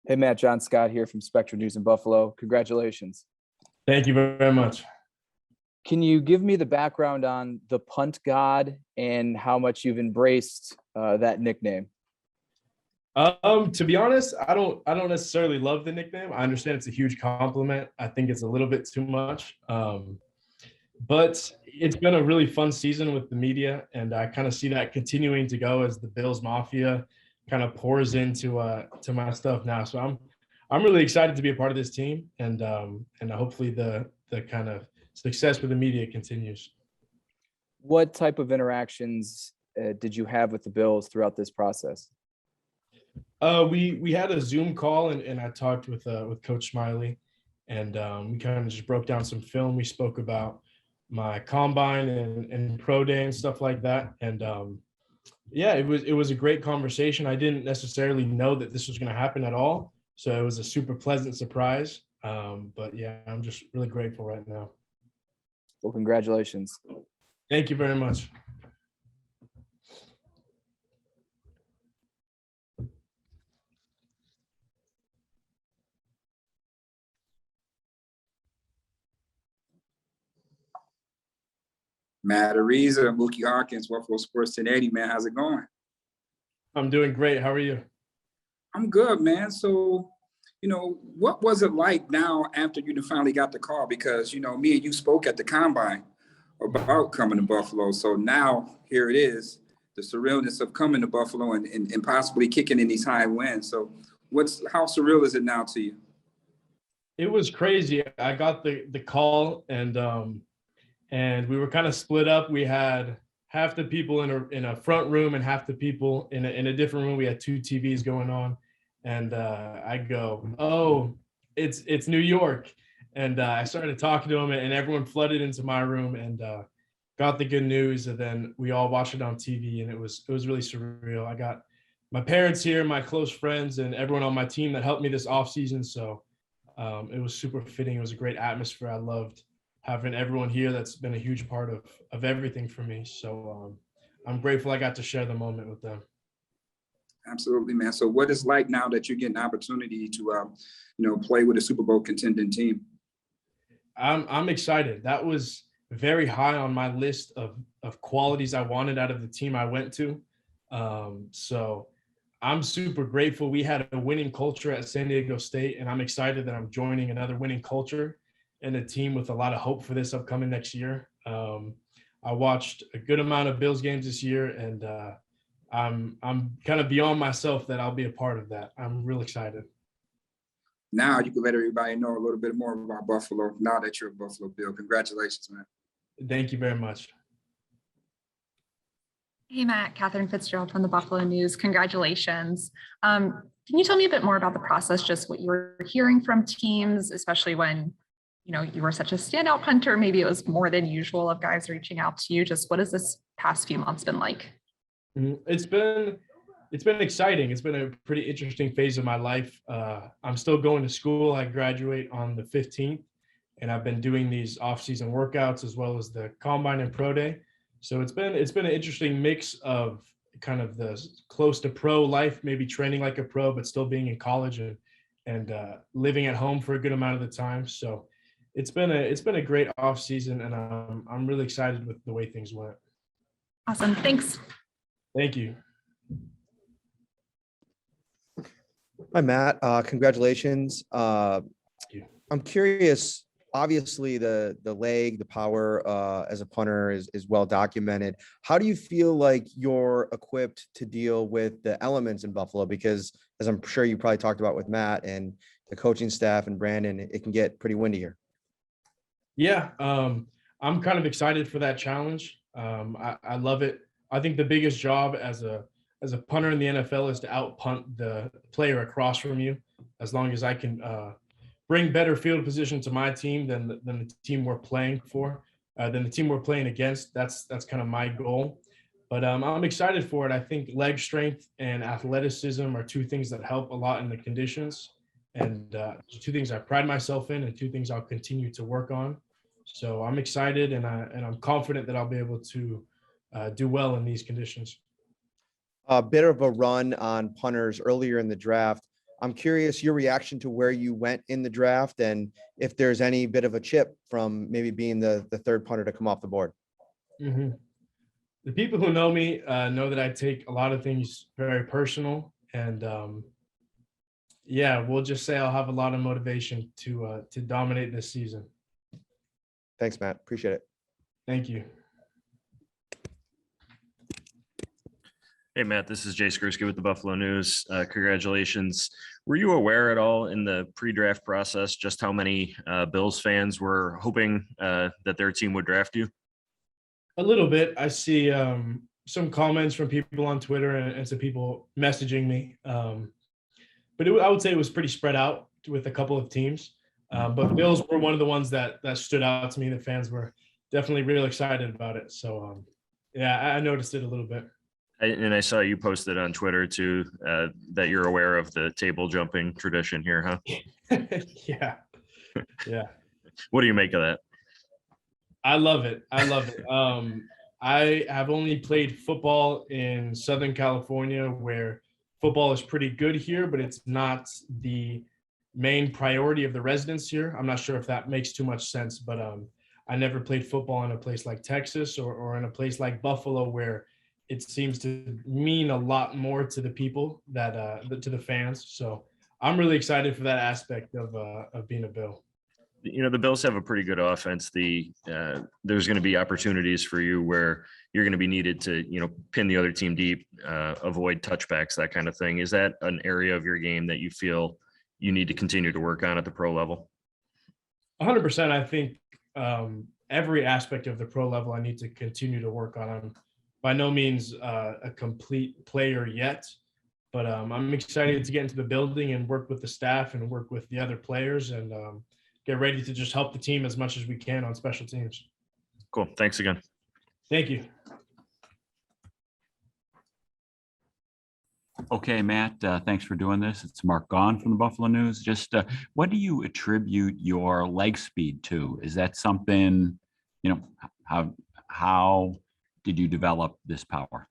Hey, Matt, John Scott here from Spectrum News in Buffalo. Congratulations. Thank you very much. Can you give me the background on the punt god and how much you've embraced that nickname? To be honest, I don't necessarily love the nickname. I understand it's a huge compliment. I think it's a little bit too much. But it's been a really fun season with the media, and I kind of see that continuing to go as the Bills Mafia kind of pours into to my stuff now. So I'm really excited to be a part of this team, and hopefully the kind of success with the media continues. What type of interactions did you have with the Bills throughout this process? We had a Zoom call, and I talked with Coach Smiley, and we kind of just broke down some film. We spoke about my combine and pro day and stuff like that. And yeah, it was a great conversation. I didn't necessarily know that this was going to happen at all, so it was a super pleasant surprise. But yeah, I'm just really grateful right now. Well, congratulations. Thank you very much. Matt Araiza, Mookie Hawkins, Buffalo Sports 1080, man. How's it going? I'm doing great. How are you? I'm good, man. So, what was it like now after you finally got the call? Because, me and you spoke at the Combine about coming to Buffalo. So now here it is, the surrealness of coming to Buffalo and possibly kicking in these high winds. So how surreal is it now to you? It was crazy. I got the call, and we were kind of split up. We had half the people in a front room and half the people in a different room. We had two TVs going on, and I go, "Oh, it's New York," and I started talking to them, and everyone flooded into my room and got the good news. And then we all watched it on TV, and it was really surreal. I got my parents here, my close friends, and everyone on my team that helped me this off season. So it was super fitting. It was a great atmosphere. I loved having everyone here that's been a huge part of everything for me. So I'm grateful I got to share the moment with them. Absolutely, man. So what it's like now that you're getting an opportunity to, play with a Super Bowl contending team? I'm excited. That was very high on my list of qualities I wanted out of the team I went to. So I'm super grateful. We had a winning culture at San Diego State, and I'm excited that I'm joining another winning culture and a team with a lot of hope for this upcoming next year. I watched a good amount of Bills games this year, and I'm kind of beyond myself that I'll be a part of that. I'm real excited. Now you can let everybody know a little bit more about Buffalo now that you're a Buffalo Bill. Congratulations, man. Thank you very much. Hey, Matt, Catherine Fitzgerald from the Buffalo News. Congratulations. Can you tell me a bit more about the process, just what you were hearing from teams, especially when you were such a standout punter? Maybe it was more than usual of guys reaching out to you. Just what has this past few months been like? It's been exciting. It's been a pretty interesting phase of my life. I'm still going to school. I graduate on the 15th, and I've been doing these off-season workouts as well as the combine and pro day. So it's been an interesting mix of kind of the close to pro life, maybe training like a pro, but still being in college and living at home for a good amount of the time. So it's been a great off season, and I'm really excited with the way things went. Awesome. Thanks. Thank you. Hi, Matt. Congratulations. Thank you. I'm curious. Obviously, the leg, the power as a punter is well documented. How do you feel like you're equipped to deal with the elements in Buffalo? Because as I'm sure you probably talked about with Matt and the coaching staff and Brandon, it can get pretty windy here. Yeah, I'm kind of excited for that challenge. I love it. I think the biggest job as a punter in the NFL is to out punt the player across from you. As long as I can bring better field position to my team than the team we're playing for, than the team we're playing against. That's kind of my goal. But I'm excited for it. I think leg strength and athleticism are two things that help a lot in the conditions, and two things I pride myself in, and two things I'll continue to work on. So I'm excited, and I'm confident that I'll be able to do well in these conditions. A bit of a run on punters earlier in the draft. I'm curious your reaction to where you went in the draft and if there's any bit of a chip from maybe being the third punter to come off the board. Mm-hmm. The people who know me know that I take a lot of things very personal, and yeah, we'll just say I'll have a lot of motivation to dominate this season. Thanks, Matt. Appreciate it. Thank you. Hey, Matt, this is Jay Skursky with the Buffalo News. Congratulations. Were you aware at all in the pre-draft process just how many Bills fans were hoping that their team would draft you? A little bit. I see some comments from people on Twitter and some people messaging me. But I would say it was pretty spread out with a couple of teams. But Bills were one of the ones that stood out to me. The fans were definitely real excited about it. So, yeah, I noticed it a little bit. And I saw you posted on Twitter too that you're aware of the table jumping tradition here, huh? Yeah. Yeah. What do you make of that? I love it. I love it. I have only played football in Southern California, where football is pretty good here, but it's not the main priority of the residents here. I'm not sure if that makes too much sense, but I never played football in a place like Texas or in a place like Buffalo, where it seems to mean a lot more to the people that to the fans. So I'm really excited for that aspect of being a Bill. You know, the Bills have a pretty good offense. There's going to be opportunities for you where you're going to be needed to, pin the other team deep, avoid touchbacks, that kind of thing. Is that an area of your game that you feel you need to continue to work on at the pro level? 100%. I think every aspect of the pro level I need to continue to work on. I'm by no means a complete player yet, but I'm excited to get into the building and work with the staff and work with the other players and get ready to just help the team as much as we can on special teams. Cool. Thanks again. Thank you. Okay, Matt, thanks for doing this. It's Mark Gahn from the Buffalo News. Just what do you attribute your leg speed to? Is that something, how did you develop this power?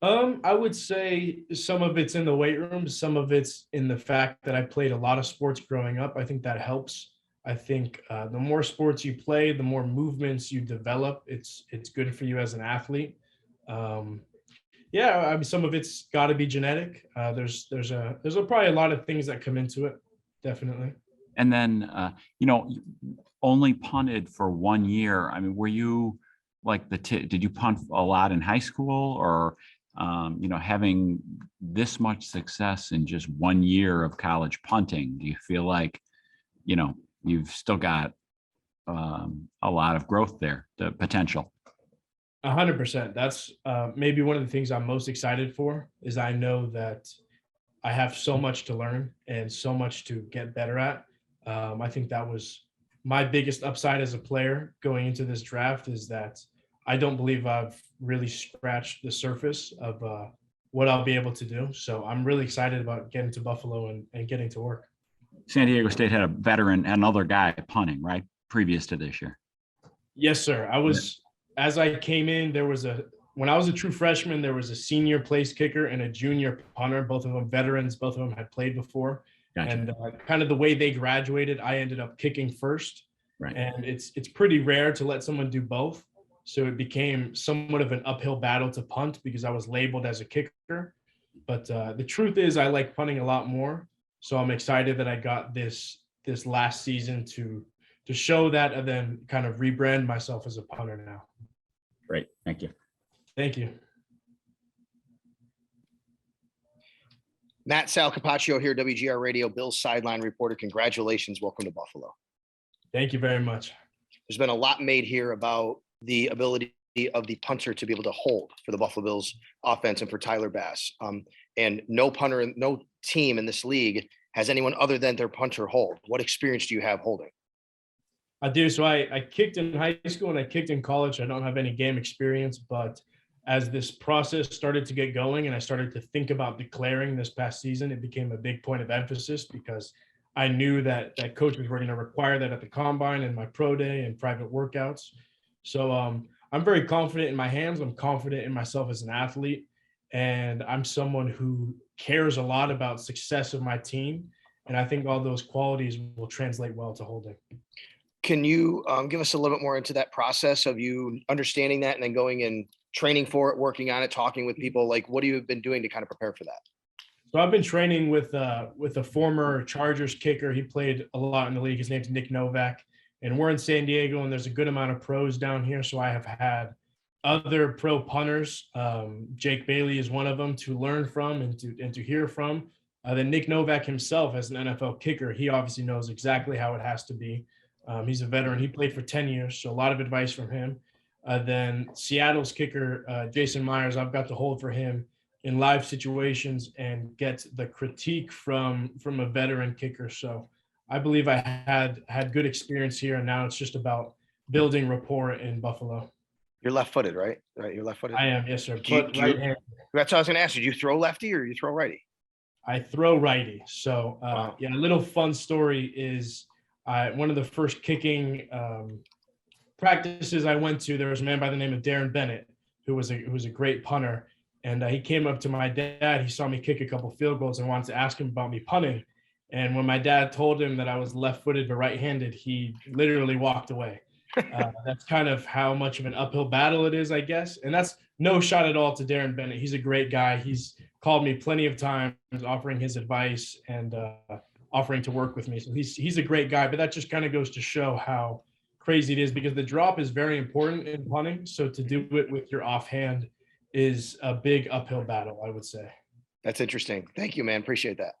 I would say some of it's in the weight room. Some of it's in the fact that I played a lot of sports growing up. I think that helps. I think the more sports you play, the more movements you develop. It's good for you as an athlete. Yeah, I mean, some of it's got to be genetic. There's probably a lot of things that come into it, definitely. And then, only punted for 1 year. I mean, were you like did you punt a lot in high school, or having this much success in just 1 year of college punting? Do you feel like, you've still got a lot of growth there, the potential? 100%. That's maybe one of the things I'm most excited for, is I know that I have so much to learn and so much to get better at. I think that was my biggest upside as a player going into this draft, is that I don't believe I've really scratched the surface of what I'll be able to do. So I'm really excited about getting to Buffalo and getting to work. San Diego State had a veteran, another guy punting, right, previous to this year? Yes, sir. As I came in, when I was a true freshman, there was a senior place kicker and a junior punter, both of them veterans, both of them had played before. Gotcha. And kind of the way they graduated, I ended up kicking first. Right. And it's pretty rare to let someone do both. So it became somewhat of an uphill battle to punt because I was labeled as a kicker. But the truth is I like punting a lot more. So I'm excited that I got this last season to show that and then kind of rebrand myself as a punter now. Great. Thank you. Thank you. Matt Sal Capaccio here, WGR Radio, Bills sideline reporter. Congratulations. Welcome to Buffalo. Thank you very much. There's been a lot made here about the ability of the punter to be able to hold for the Buffalo Bills offense and for Tyler Bass. And no punter, no team in this league has anyone other than their punter hold. What experience do you have holding? I do. So I kicked in high school and I kicked in college. I don't have any game experience, but as this process started to get going and I started to think about declaring this past season, it became a big point of emphasis because I knew that coaches were going to require that at the combine and my pro day and private workouts. So I'm very confident in my hands. I'm confident in myself as an athlete. And I'm someone who cares a lot about success of my team. And I think all those qualities will translate well to holding. Can you give us a little bit more into that process of you understanding that and then going and training for it, working on it, talking with people? Like, what have you been doing to kind of prepare for that? So I've been training with a former Chargers kicker. He played a lot in the league. His name's Nick Novak, and we're in San Diego, and there's a good amount of pros down here. So I have had other pro punters. Jake Bailey is one of them to learn from and to hear from. Then Nick Novak himself, as an NFL kicker, he obviously knows exactly how it has to be. He's a veteran. He played for 10 years, so a lot of advice from him. Then Seattle's kicker, Jason Myers, I've got to hold for him in live situations and get the critique from a veteran kicker. So I believe I had good experience here, and now it's just about building rapport in Buffalo. You're left-footed, right? Right, you're left-footed. I am, yes, sir. Do you- But do you- right hand, That's what I was going to ask you. Do you throw lefty or you throw righty? I throw righty. So Wow. yeah, a little fun story is one of the first kicking practices I went to, there was a man by the name of Darren Bennett, who was a great punter. And he came up to my dad. He saw me kick a couple field goals and wanted to ask him about me punting. And when my dad told him that I was left-footed but right-handed, he literally walked away. That's kind of how much of an uphill battle it is, I guess. And that's no shot at all to Darren Bennett. He's a great guy. He's called me plenty of times, offering his advice and offering to work with me. So he's a great guy. But that just kind of goes to show how crazy it is, because the drop is very important in punting. So to do it with your offhand is a big uphill battle, I would say. That's interesting. Thank you, man. Appreciate that.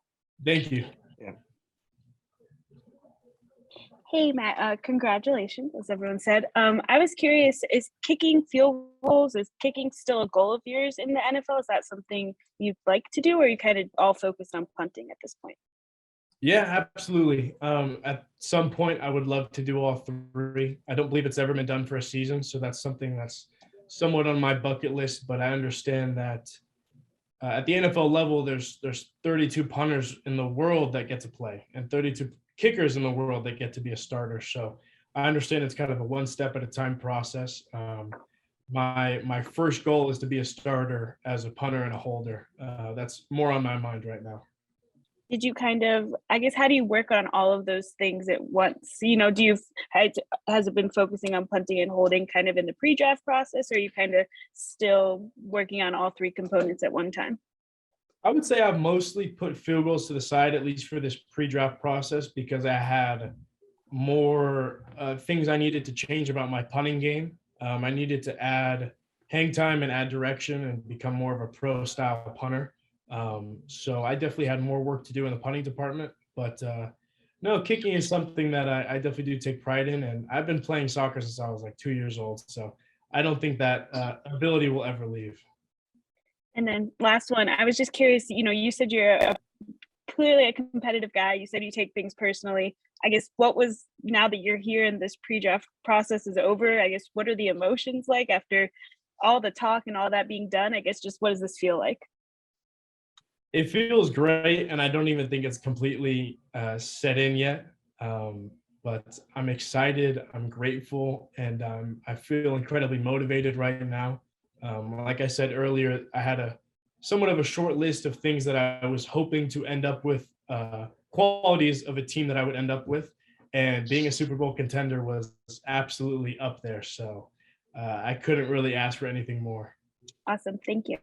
Thank you. Hey, Matt, congratulations, as everyone said. I was curious, is kicking field goals, is kicking still a goal of yours in the NFL? Is that something you'd like to do, or are you kind of all focused on punting at this point? Yeah, absolutely. At some point, I would love to do all three. I don't believe it's ever been done for a season, so that's something that's somewhat on my bucket list. But I understand that at the NFL level, there's 32 punters in the world that get to play, and 32 kickers in the world that get to be a starter. So I understand it's kind of a one step at a time process. My first goal is to be a starter as a punter and a holder. That's more on my mind right now. Did you kind of, I guess, how do you work on all of those things at once? You know, has it been focusing on punting and holding kind of in the pre-draft process, or are you kind of still working on all three components at one time? I would say I've mostly put field goals to the side, at least for this pre-draft process, because I had more things I needed to change about my punting game. I needed to add hang time and add direction and become more of a pro style punter. So I definitely had more work to do in the punting department, but no, kicking is something that I definitely do take pride in. And I've been playing soccer since I was like 2 years old. So I don't think that ability will ever leave. And then last one, I was just curious, you know, you said you're clearly a competitive guy. You said you take things personally. I guess now that you're here and this pre-draft process is over, I guess, what are the emotions like after all the talk and all that being done? I guess just what does this feel like? It feels great, and I don't even think it's completely set in yet. But I'm excited, I'm grateful, and I feel incredibly motivated right now. Like I said earlier, I had somewhat of a short list of things that I was hoping to end up with, qualities of a team that I would end up with, and being a Super Bowl contender was absolutely up there. So I couldn't really ask for anything more. Awesome. Thank you.